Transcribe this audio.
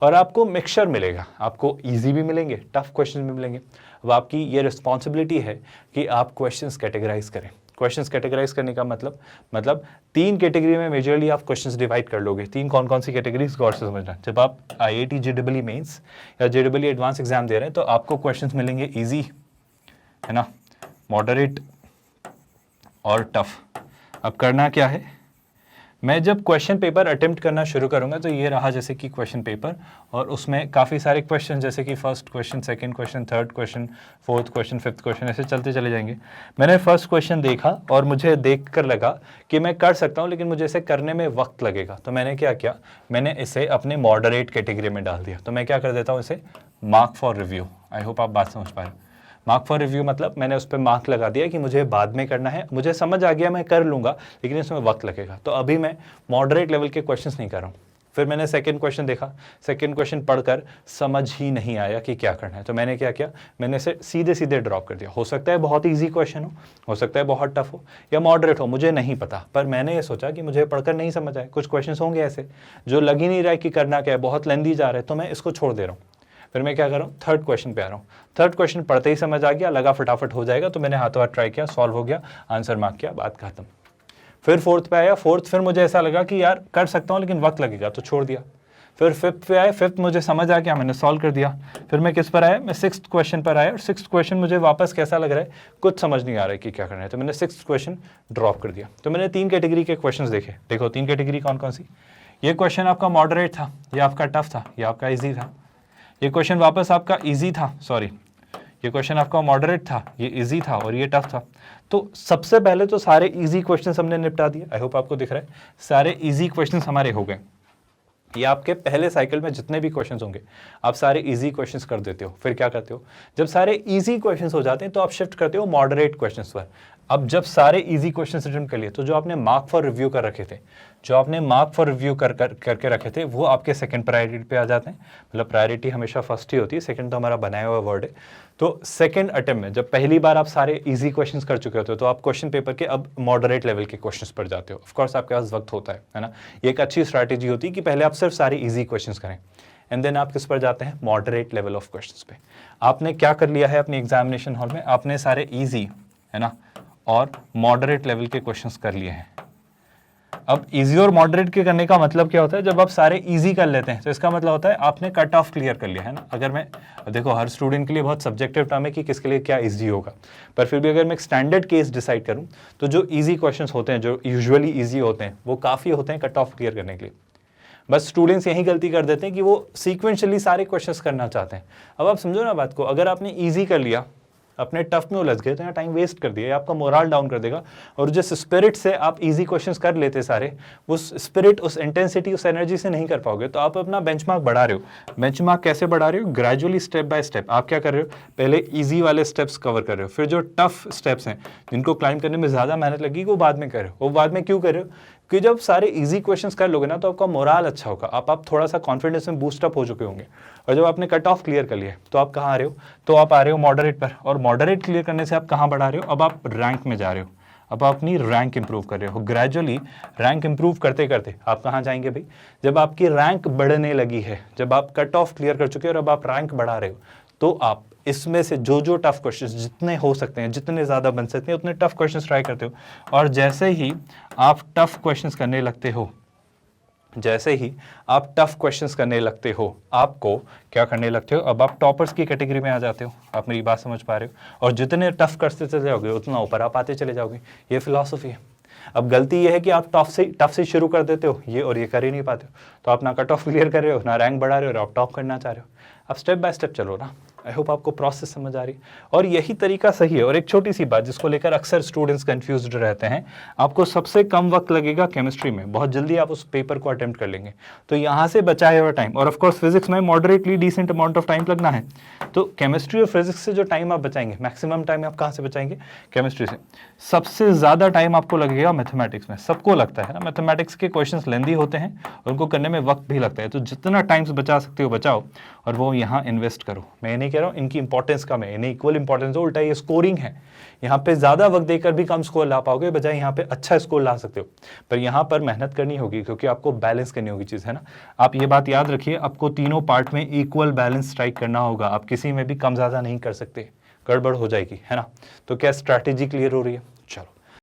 और आपको मिक्सचर मिलेगा, आपको इजी भी मिलेंगे, टफ क्वेश्चन भी मिलेंगे। अब आपकी ये रिस्पॉन्सिबिलिटी है कि आप क्वेश्चंस कैटेगराइज करें। क्वेश्चंस कैटेगराइज करने का मतलब 3 कैटेगरी में मेजरली आप क्वेश्चंस डिवाइड कर लोगे। 3 कौन कौन सी कैटेगरीज गौर से समझना। जब आप IIT JEE मेंस या JEE एडवांस एग्जाम दे रहे हैं तो आपको क्वेश्चंस मिलेंगे इजी, है ना, मॉडरेट और टफ। अब करना क्या है, मैं जब क्वेश्चन पेपर अटेम्प्ट करना शुरू करूंगा तो ये रहा जैसे कि क्वेश्चन पेपर, और उसमें काफ़ी सारे क्वेश्चन जैसे कि first question, second question, third question, fourth question, fifth question, ऐसे चलते चले जाएंगे। मैंने फर्स्ट क्वेश्चन देखा और मुझे देखकर लगा कि मैं कर सकता हूँ, लेकिन मुझे इसे करने में वक्त लगेगा। तो मैंने क्या किया, मैंने इसे अपने मॉडरेट कैटेगरी में डाल दिया। तो मैं क्या कर देता हूँ, इसे mark for review. I hope आप बात समझ पा रहे हो। मार्क फॉर रिव्यू मतलब मैंने उस पर मार्क लगा दिया कि मुझे बाद में करना है, मुझे समझ आ गया, मैं कर लूंगा, लेकिन इसमें वक्त लगेगा। तो अभी मैं मॉडरेट लेवल के क्वेश्चंस नहीं कर रहा हूँ। फिर मैंने सेकंड क्वेश्चन देखा, सेकंड क्वेश्चन पढ़कर समझ ही नहीं आया कि क्या करना है। तो मैंने क्या किया, मैंने इसे सीधे सीधे ड्रॉप कर दिया। हो सकता है बहुत ईजी क्वेश्चन हो सकता है बहुत टफ हो, या मॉडरेट हो, मुझे नहीं पता, पर मैंने ये सोचा कि मुझे पढ़कर नहीं समझ आए। कुछ क्वेश्चन होंगे ऐसे जो लग ही नहीं रहा है कि करना क्या है, बहुत लेंदी जा रहे हैं, तो मैं इसको छोड़ दे रहा हूँ। फिर मैं क्या कर रहा हूँ, थर्ड क्वेश्चन पे आ रहा हूँ। थर्ड क्वेश्चन पढ़ते ही समझ आ गया, लगा फटाफट हो जाएगा, तो मैंने हाथों हाथ ट्राई किया, सॉल्व हो गया, आंसर मार्क किया, बात खत्म। फिर फोर्थ पे आया, फोर्थ फिर मुझे ऐसा लगा कि यार कर सकता हूँ लेकिन वक्त लगेगा, तो छोड़ दिया। फिर फिफ्थ पे आया, फिफ्थ मुझे समझ आ गया, मैंने सॉल्व कर दिया। फिर मैं किस पर आया, मैं सिक्स्थ क्वेश्चन पर आया, और सिक्स्थ क्वेश्चन मुझे वापस कैसा लग रहा है, कुछ समझ नहीं आ रहा है कि क्या करना है, तो मैंने सिक्स्थ क्वेश्चन ड्रॉप कर दिया। तो मैंने 3 कैटेगरी के क्वेश्चन देखे। देखो 3 कैटेगरी कौन कौन सी। ये क्वेश्चन आपका मॉडरेट था, ये आपका टफ था, ये आपका ईजी था। ये क्वेश्चन वापस आपका इजी था, सॉरी, ये क्वेश्चन आपका मॉडरेट था, ये इजी था, और ये टफ था। तो सबसे पहले तो सारे इजी क्वेश्चंस हमने निपटा दिए। आई होप आपको दिख रहा है, सारे इजी क्वेश्चंस हमारे हो गए। ये आपके पहले साइकिल में जितने भी क्वेश्चंस होंगे आप सारे इजी क्वेश्चंस कर देते हो। फिर क्या करते हो, जब सारे इजी क्वेश्चंस हो जाते हैं तो आप शिफ्ट करते हो मॉडरेट क्वेश्चंस पर। अब जब सारे इजी क्वेश्चंस अटेम्प्ट कर लिए तो जो आपने मार्क फॉर रिव्यू कर रखे थे, जो आपने मार्क फॉर रिव्यू करके रखे थे, वो आपके सेकंड प्रायोरिटी पे आ जाते हैं। मतलब प्रायोरिटी हमेशा फर्स्ट ही होती है, सेकंड तो हमारा बनाया हुआ वर्ड है। तो सेकंड अटेम्प्ट में जब पहली बार आप सारे इजी क्वेश्चंस कर चुके होते हो तो आप क्वेश्चन पेपर के अब मॉडरेट लेवल के क्वेश्चंस पर जाते हो। ऑफ कोर्स आपके पास वक्त होता है ना। ये एक अच्छी स्ट्रैटेजी होती है कि पहले आप सिर्फ सारे इजी क्वेश्चंस करें, एंड देन आप किस पर जाते हैं, मॉडरेट लेवल ऑफ क्वेश्चंस पे। आपने क्या कर लिया है अपने एग्जामिनेशन हॉल में, आपने सारे इजी, है ना, और मॉडरेट लेवल के क्वेश्चंस कर लिए हैं। अब इजी और मॉडरेट के करने का मतलब क्या होता है, जब आप सारे इजी कर लेते हैं तो इसका मतलब होता है आपने कट ऑफ क्लियर कर लिया, है ना। अगर मैं देखो, हर स्टूडेंट के लिए बहुत सब्जेक्टिव टर्म है कि किसके लिए क्या इजी होगा, पर फिर भी अगर मैं एक स्टैंडर्ड केस डिसाइड करूं तो जो इजी क्वेश्चंस होते हैं, जो यूजुअली इजी होते हैं, वो काफ़ी होते हैं कट ऑफ क्लियर करने के लिए। बस स्टूडेंट्स यही गलती कर देते हैं कि वो सीक्वेंशियली सारे क्वेश्चंस करना चाहते हैं। अब आप समझो ना बात को, अगर आपने ईजी कर लिया, अपने टफ में उलझ गए, तो यहाँ टाइम वेस्ट कर दिया, ये आपका मोरल डाउन कर देगा। और जिस स्पिरिट से आप इजी क्वेश्चंस कर लेते सारे, उस स्पिरिट, उस इंटेंसिटी, उस एनर्जी से नहीं कर पाओगे। तो आप अपना बेंचमार्क बढ़ा रहे हो। बेंचमार्क कैसे बढ़ा रहे हो, ग्रेजुअली, स्टेप बाय स्टेप। आप क्या कर रहे हो, पहले इजी वाले स्टेप्स कवर कर रहे हो, फिर जो टफ स्टेप्स हैं जिनको क्लाइंब करने में ज़्यादा मेहनत लगेगी वो बाद में कर रहे हो। वो बाद में क्यों कर रहे हो, कि जब सारे इजी क्वेश्चंस कर लोगे ना तो आपका मोरल अच्छा होगा, आप थोड़ा सा कॉन्फिडेंस में बूस्ट अप हो चुके होंगे। और जब आपने कट ऑफ क्लियर कर लिया तो आप कहाँ आ रहे हो, तो आप आ रहे हो मॉडरेट पर। और मॉडरेट क्लियर करने से आप कहाँ बढ़ा रहे हो, अब आप रैंक में जा रहे हो, अब आप अपनी रैंक इंप्रूव कर रहे हो। ग्रेजुअली रैंक इंप्रूव करते करते आप कहाँ जाएंगे भाई, जब आपकी रैंक बढ़ने लगी है, जब आप कट ऑफ क्लियर कर चुके हो और अब आप रैंक बढ़ा रहे हो, तो आप इसमें से जो जो टफ क्वेश्चंस जितने हो सकते हैं, जितने ज़्यादा बन सकते हैं, उतने टफ क्वेश्चंस ट्राई करते हो। और जैसे ही आप टफ क्वेश्चंस करने लगते हो, जैसे ही आप टफ क्वेश्चंस करने लगते हो, आपको क्या करने लगते हो, अब आप टॉपर्स की कैटेगरी में आ जाते हो। आप मेरी बात समझ पा रहे हो। और जितने टफ करते चले जाओगे उतना ऊपर आप आते चले जाओगे। ये फिलॉसफी है। अब गलती ये है कि आप टफ से शुरू कर देते हो ये, और ये कर ही नहीं पाते हो। तो आप ना कट ऑफ क्लियर कर रहे हो, ना रैंक बढ़ा रहे हो, और आप टॉप करना चाह रहे हो। अब स्टेप बाय स्टेप चलो ना। आई होप आपको प्रोसेस समझ आ रही है, और यही तरीका सही है। और एक छोटी सी बात जिसको लेकर अक्सर स्टूडेंट्स कंफ्यूज्ड रहते हैं, आपको सबसे कम वक्त लगेगा केमिस्ट्री में, बहुत जल्दी आप उस पेपर को अटेम्प्ट कर लेंगे, तो यहाँ से बचाया हुआ टाइम, और ऑफ कोर्स फिजिक्स में moderately decent amount of time लगना है, तो केमिस्ट्री और फिजिक्स से जो टाइम आप बचाएंगे, मैक्सिमम टाइम आप कहाँ से बचाएंगे, केमिस्ट्री से। सबसे ज़्यादा टाइम आपको लगेगा मैथमेटिक्स में। सबको लगता है ना, मैथमेटिक्स के क्वेश्चंस लेंदी होते हैं और उनको करने में वक्त भी लगता है, तो जितना टाइम बचा सकते हो बचाओ, और वो यहाँ इन्वेस्ट करो। मैं नहीं नहीं कह रहा हूँ इनकी इंपॉर्टेंस कम है, इन्हें इक्वल इंपॉर्टेंस हो, उल्टा ये स्कोरिंग है। यहाँ पे ज़्यादा वक्त देकर भी कम स्कोर ला पाओगे, बजाय यहाँ पे अच्छा स्कोर ला सकते हो। पर यहाँ पर मेहनत करनी होगी क्योंकि आपको बैलेंस करनी होगी चीज़, है ना। आप ये बात याद रखिए, आपको तीनों पार्ट में इक्वल बैलेंस स्ट्राइक करना होगा, आप किसी में भी कम ज़्यादा नहीं कर सकते, गड़बड़ हो जाएगी, है ना। तो क्या स्ट्रैटेजी क्लियर हो रही है?